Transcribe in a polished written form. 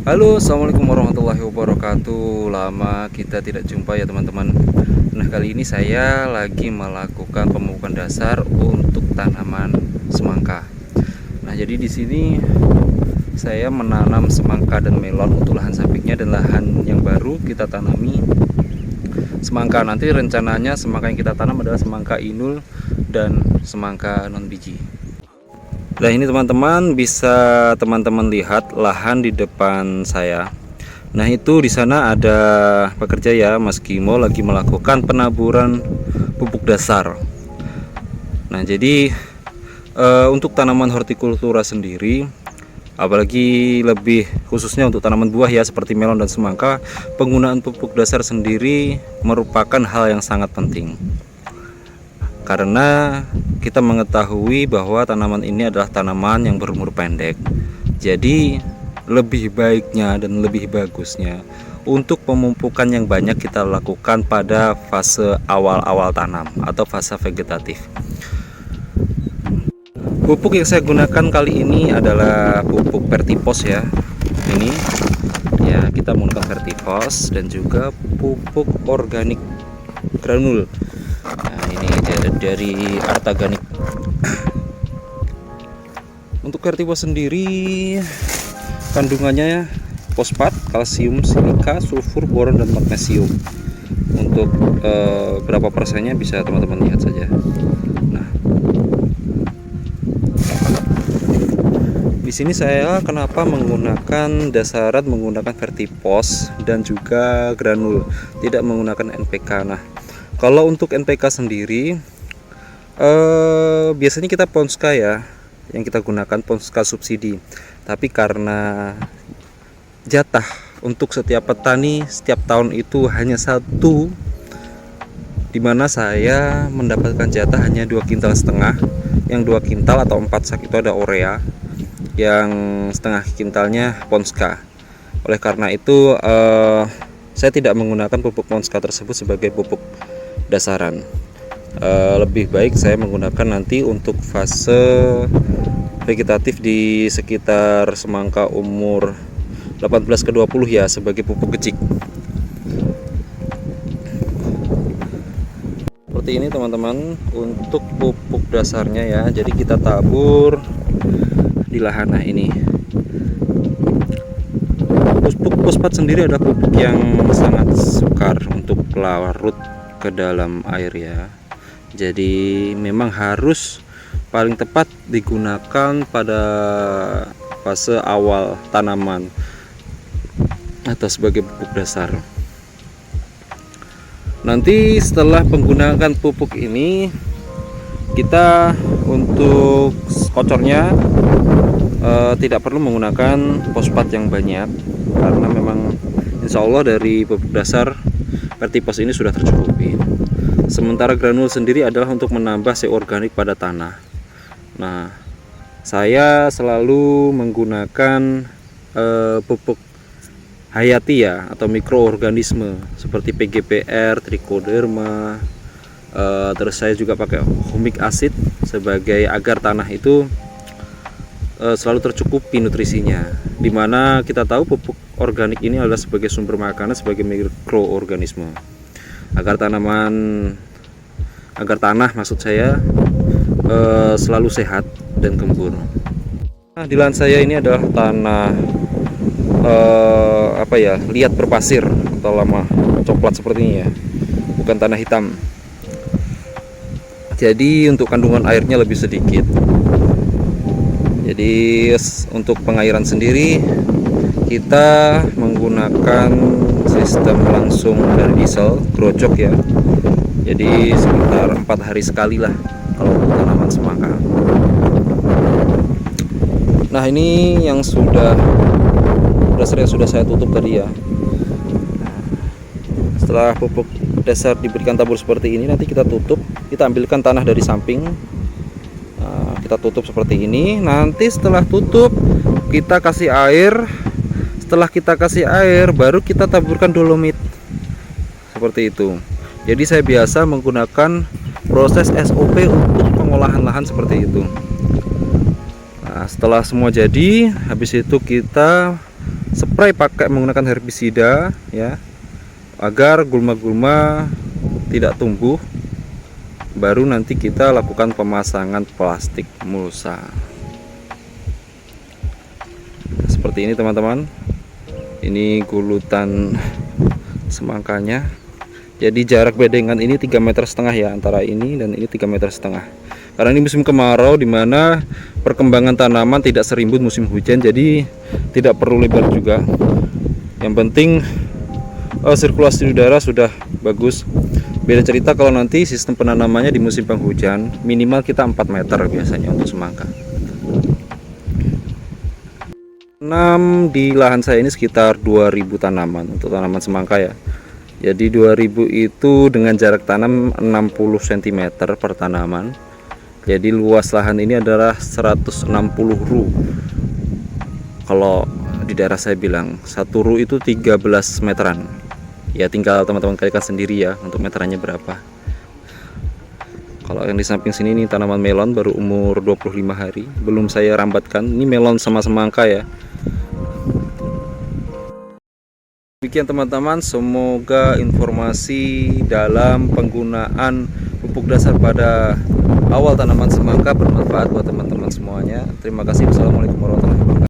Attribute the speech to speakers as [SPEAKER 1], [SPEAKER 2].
[SPEAKER 1] Halo, assalamualaikum warahmatullahi wabarakatuh. Lama kita tidak jumpa ya teman-teman. Nah, kali ini saya lagi melakukan pemupukan dasar untuk tanaman semangka. Nah, jadi di sini saya menanam semangka dan melon untuk lahan sampingnya, dan lahan yang baru kita tanami semangka. Nanti rencananya semangka yang kita tanam adalah semangka inul dan semangka non biji. Nah, ini teman-teman, bisa teman-teman lihat lahan di depan saya. Nah, itu di sana ada pekerja ya, Mas Kimo lagi melakukan penaburan pupuk dasar. Nah, jadi untuk tanaman hortikultura sendiri, apalagi lebih khususnya untuk tanaman buah ya seperti melon dan semangka, penggunaan pupuk dasar sendiri merupakan hal yang sangat penting. Karena kita mengetahui bahwa tanaman ini adalah tanaman yang berumur pendek. Jadi lebih baiknya dan lebih bagusnya untuk pemupukan yang banyak kita lakukan pada fase awal-awal tanam atau fase vegetatif. Pupuk yang saya gunakan kali ini adalah pupuk Vertipos ya. Ini ya, kita menggunakan Vertipos dan juga pupuk organik granul. Nah, ini dari Artaganic. Untuk Vertipos sendiri kandungannya fosfat, kalsium, silika, sulfur, boron, dan magnesium. Untuk berapa persennya bisa teman-teman lihat saja. Nah, di sini saya kenapa menggunakan dasaran menggunakan Vertipos dan juga granul, tidak menggunakan NPK. Nah, kalau untuk NPK sendiri biasanya kita Ponska ya, yang kita gunakan Ponska subsidi. Tapi karena jatah untuk setiap petani setiap tahun itu hanya satu, dimana saya mendapatkan jatah hanya 2,5 kintal. Yang 2 kintal atau 4 sak itu ada urea, yang setengah kintalnya Ponska. Oleh karena itu saya tidak menggunakan pupuk Ponska tersebut sebagai pupuk dasaran. Lebih baik saya menggunakan nanti untuk fase vegetatif di sekitar semangka umur 18 ke 20 ya, sebagai pupuk kecik. Seperti ini teman-teman untuk pupuk dasarnya ya. Jadi kita tabur di lahan. Nah, ini pupuk fosfat sendiri adalah pupuk yang sangat sukar untuk larut ke dalam air ya. Jadi memang harus paling tepat digunakan pada fase awal tanaman atau sebagai pupuk dasar. Nanti setelah menggunakan pupuk ini, kita untuk kocornya tidak perlu menggunakan fosfat yang banyak, karena memang insya Allah dari pupuk dasar Vertipos ini sudah tercukupi. Sementara granul sendiri adalah untuk menambah CO organik pada tanah. Nah, saya selalu menggunakan pupuk hayati ya, atau mikroorganisme seperti PGPR, Trichoderma. Terus saya juga pakai humic acid sebagai agar tanah itu selalu tercukupi nutrisinya. Dimana kita tahu pupuk organik ini adalah sebagai sumber makanan, sebagai mikroorganisme, agar tanah maksud saya selalu sehat dan gembur. Nah, di lahan saya ini adalah tanah liat berpasir atau lama coklat seperti ini ya, bukan tanah hitam. Jadi untuk kandungan airnya lebih sedikit. Jadi untuk pengairan sendiri kita menggunakan sistem langsung dari diesel grojok ya. Jadi sekitar 4 hari sekali lah kalau untuk tanaman semangka. Nah, ini yang dasar yang sudah saya tutup tadi ya. Setelah pupuk dasar diberikan tabur seperti ini, nanti kita tutup, kita ambilkan tanah dari samping. Nah, kita tutup seperti ini. Nanti setelah tutup kita kasih air. Setelah kita kasih air, baru kita taburkan dolomit seperti itu. Jadi saya biasa menggunakan proses SOP untuk pengolahan lahan seperti itu. Nah, Nah, setelah semua jadi, habis itu kita spray pakai menggunakan herbisida ya, agar gulma-gulma tidak tumbuh. Baru nanti kita lakukan pemasangan plastik mulsa. Seperti ini teman-teman. Ini gulutan semangkanya. Jadi jarak bedengan ini 3,5 meter ya, antara ini dan ini 3,5 meter. Karena ini musim kemarau, dimana perkembangan tanaman tidak serimbun musim hujan, jadi tidak perlu lebar juga. Yang penting sirkulasi udara sudah bagus. Beda cerita kalau nanti sistem penanamannya di musim penghujan, minimal kita 4 meter biasanya untuk semangka. Di lahan saya ini sekitar 2000 tanaman untuk tanaman semangka ya. Jadi 2000 itu dengan jarak tanam 60 cm per tanaman. Jadi luas lahan ini adalah 160 ru. Kalau di daerah saya bilang satu ru itu 13 meteran. Ya tinggal teman-teman kalikan sendiri ya untuk meterannya berapa. Kalau yang di samping sini nih tanaman melon baru umur 25 hari, belum saya rambatkan. Ini melon sama semangka ya. Demikian teman-teman, semoga informasi dalam penggunaan pupuk dasar pada awal tanaman semangka bermanfaat buat teman-teman semuanya. Terima kasih. Wassalamualaikum warahmatullahi wabarakatuh.